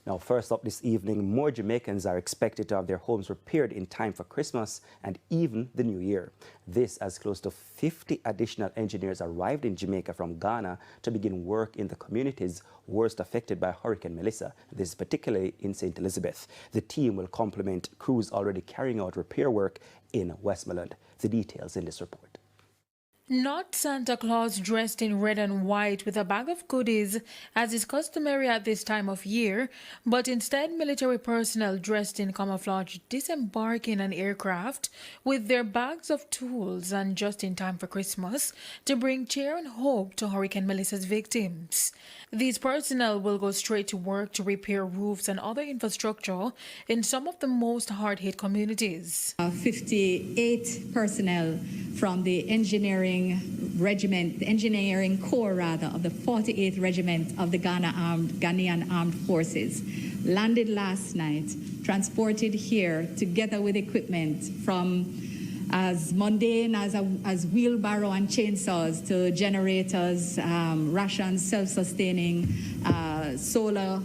Now, first up this evening, more Jamaicans are expected to have their homes repaired in time for Christmas and even the New Year. This as close to 50 additional engineers arrived in Jamaica from Ghana to begin work in the communities worst affected by Hurricane Melissa, this particularly in St. Elizabeth. The team will complement crews already carrying out repair work in Westmoreland. The details in this report. Not Santa Claus dressed in red and white with a bag of goodies, as is customary at this time of year, but instead military personnel dressed in camouflage disembarking an aircraft with their bags of tools and just in time for Christmas to bring cheer and hope to Hurricane Melissa's victims. These personnel will go straight to work to repair roofs and other infrastructure in some of the most hard-hit communities. 58 personnel from the engineering regiment, the engineering corps rather, of the 48th Regiment of the Ghanaian Armed Forces landed last night, transported here together with equipment from as mundane as wheelbarrow and chainsaws to generators, rations, self-sustaining, solar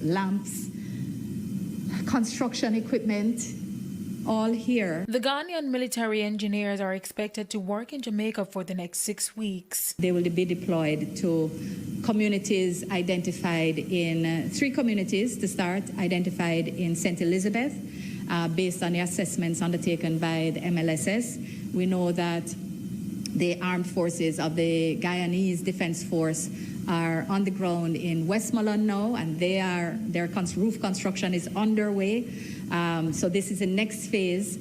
lamps, construction equipment, all here. The Ghanaian military engineers are expected to work in Jamaica for the next 6 weeks. They will be deployed to communities identified in 3 communities to start, identified in St. Elizabeth, based on the assessments undertaken by the MLSS. We know that the armed forces of the Guyanese Defense Force are on the ground in Westmoreland now, and their roof construction is underway. So this is the next phase.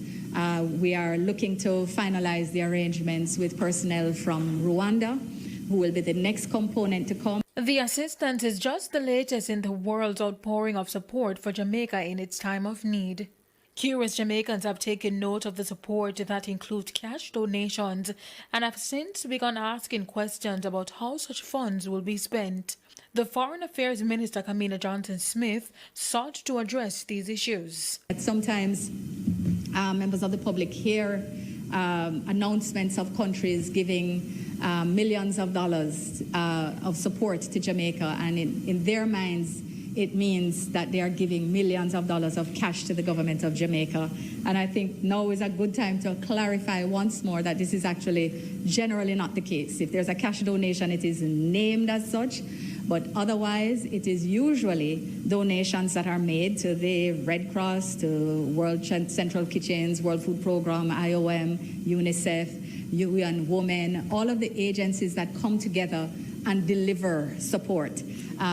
We are looking to finalize the arrangements with personnel from Rwanda, who will be the next component to come. The assistance is just the latest in the world's outpouring of support for Jamaica in its time of need. Curious Jamaicans have taken note of the support that includes cash donations and have since begun asking questions about how such funds will be spent. The Foreign Affairs Minister, Camilla Johnson-Smith, sought to address these issues. Sometimes members of the public hear announcements of countries giving millions of dollars of support to Jamaica, and in their minds, it means that they are giving millions of dollars of cash to the government of Jamaica. And I think now is a good time to clarify once more that this is actually generally not the case. If there's a cash donation, it is named as such, but otherwise it is usually donations that are made to the Red Cross, to World Central Kitchens, World Food Program, IOM, UNICEF, UN Women, all of the agencies that come together and deliver support.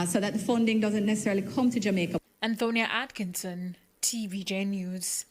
So that the funding doesn't necessarily come to Jamaica. Antonia Atkinson, TVJ News.